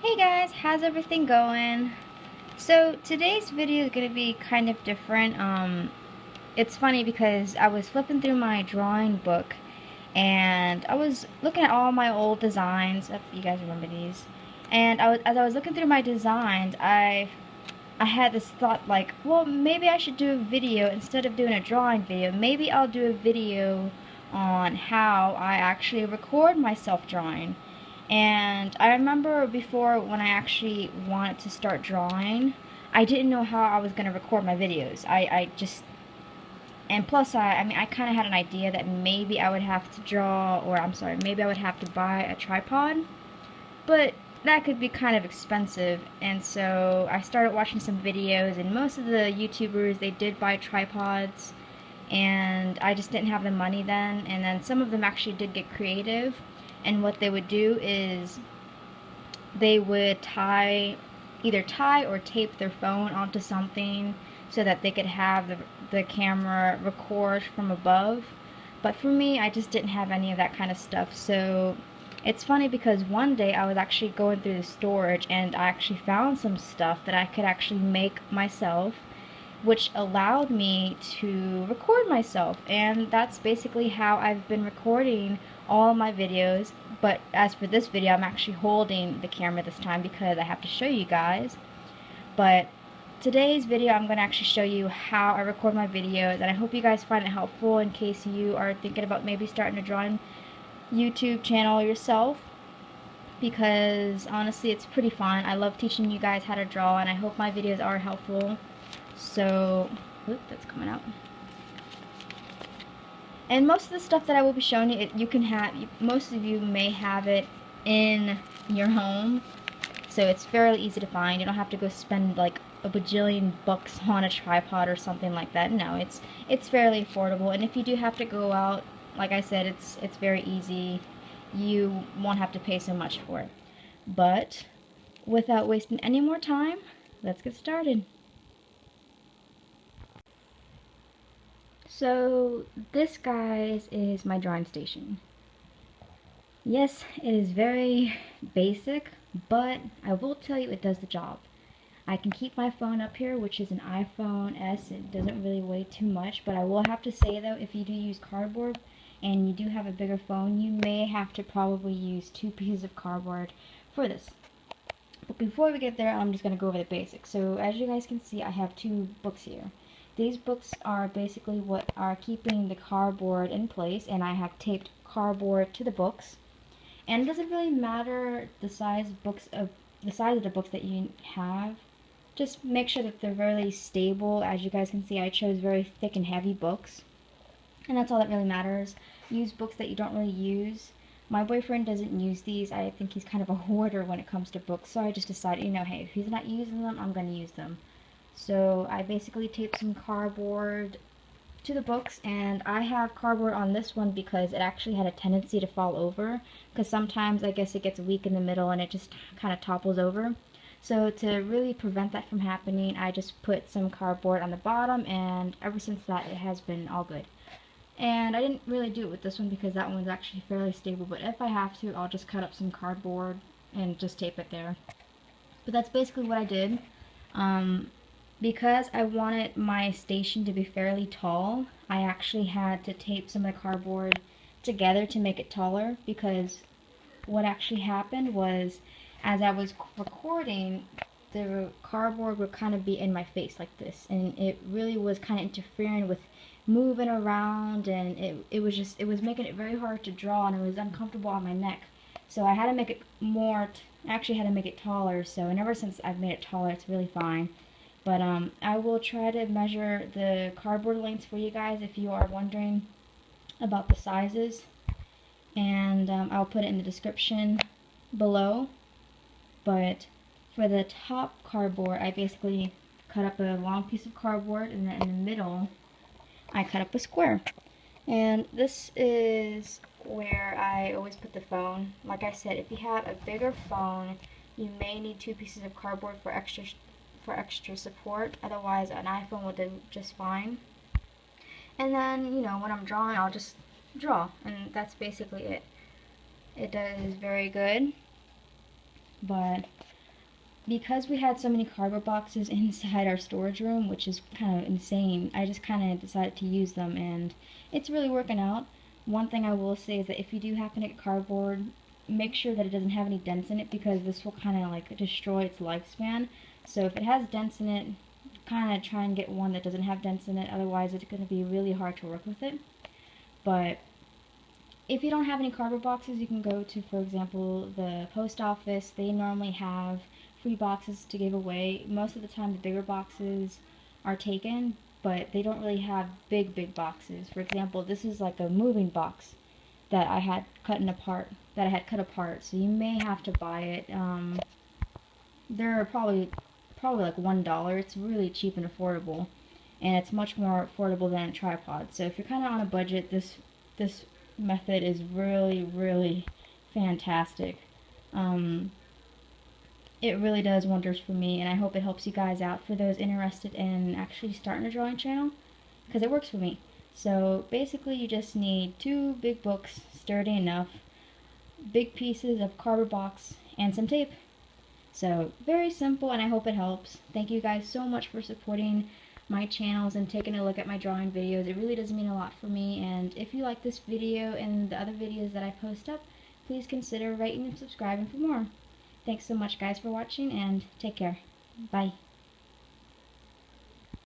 Hey guys, how's everything going? So today's video is going to be kind of different. It's funny because I was flipping through my drawing book and I was looking at all my old designs. If you guys remember these. And as I was looking through my designs, I had this thought like, well, maybe I should do a video instead of doing a drawing video. Maybe I'll do a video on how I actually record myself drawing. And I remember before when I actually wanted to start drawing, I didn't know how I was going to record my videos. I just, and plus I mean, I kind of had an idea that maybe I would have to draw, or I'm sorry, maybe I would have to buy a tripod. But that could be kind of expensive, and so I started watching some videos, and most of the YouTubers, they did buy tripods, and I just didn't have the money then. And then some of them actually did get creative, and what they would do is they would either tie or tape their phone onto something so that they could have the camera record from above. But for me, I just didn't have any of that kind of stuff. So it's funny because one day I was actually going through the storage and I actually found some stuff that I could actually make myself, which allowed me to record myself. And that's basically how I've been recording all my videos. But as for this video, I'm actually holding the camera this time because I have to show you guys. But today's video, I'm going to actually show you how I record my videos, and I hope you guys find it helpful in case you are thinking about maybe starting a drawing YouTube channel yourself, because honestly it's pretty fun. I love teaching you guys how to draw, and I hope my videos are helpful. So, oop, that's coming out. And most of the stuff that I will be showing you, you can have, most of you may have it in your home, so it's fairly easy to find. You don't have to go spend like a bajillion bucks on a tripod or something like that. No, it's fairly affordable, and if you do have to go out, like I said, it's very easy. You won't have to pay so much for it. But without wasting any more time, let's get started. So this, guys, is my drawing station. Yes, it is very basic, but I will tell you it does the job. I can keep my phone up here, which is an iPhone S. It doesn't really weigh too much, but I will have to say though, if you do use cardboard and you do have a bigger phone, you may have to probably use 2 pieces of cardboard for this. But before we get there, I'm just going to go over the basics. So as you guys can see, I have 2 books here. These books are basically what are keeping the cardboard in place, and I have taped cardboard to the books. And it doesn't really matter the size of the books that you have. Just make sure that they're really stable. As you guys can see, I chose very thick and heavy books, and that's all that really matters. Use books that you don't really use. My boyfriend doesn't use these. I think he's kind of a hoarder when it comes to books, so I just decided, hey, if he's not using them, I'm going to use them. So I basically taped some cardboard to the books, and I have cardboard on this one because it actually had a tendency to fall over, because sometimes I guess it gets weak in the middle and it just kind of topples over. So to really prevent that from happening, I just put some cardboard on the bottom, and ever since that it has been all good. And I didn't really do it with this one because that one's actually fairly stable, but if I have to, I'll just cut up some cardboard and just tape it there. But that's basically what I did. Um, because I wanted my station to be fairly tall, I actually had to tape some of the cardboard together to make it taller, because what actually happened was, as I was recording, the cardboard would kind of be in my face like this, and it really was kind of interfering with moving around, and it was making it very hard to draw, and it was uncomfortable on my neck. So I had to make it actually had to make it taller. So, and ever since I've made it taller, it's really fine. But I will try to measure the cardboard lengths for you guys if you are wondering about the sizes, and I'll put it in the description below. But for the top cardboard, I basically cut up a long piece of cardboard, and then in the middle I cut up a square. And this is where I always put the phone. Like I said, if you have a bigger phone, you may need 2 pieces of cardboard for extra support. Otherwise, an iPhone will do just fine. And then, when I'm drawing, I'll just draw, and that's basically it. It does very good. But because we had so many cardboard boxes inside our storage room, which is kind of insane, I just kind of decided to use them, and it's really working out. One thing I will say is that if you do happen to get cardboard, make sure that it doesn't have any dents in it, because this will kind of like destroy its lifespan. So if it has dents in it, kind of try and get one that doesn't have dents in it, otherwise it's going to be really hard to work with it. But if you don't have any cardboard boxes, you can go to, for example, the post office. They normally have free boxes to give away. Most of the time the bigger boxes are taken, but they don't really have big boxes. For example, this is like a moving box that I had cut apart, so you may have to buy it. They're probably like $1. It's really cheap and affordable, and it's much more affordable than a tripod. So if you're kind of on a budget, this method is really fantastic. Um, it really does wonders for me, and I hope it helps you guys out for those interested in actually starting a drawing channel, because it works for me. So basically you just need 2 big books, sturdy enough, big pieces of cardboard box, and some tape. So very simple, and I hope it helps. Thank you guys so much for supporting my channels and taking a look at my drawing videos. It really does mean a lot for me, and if you like this video and the other videos that I post up, please consider rating and subscribing for more. Thanks so much guys for watching, and take care. Bye.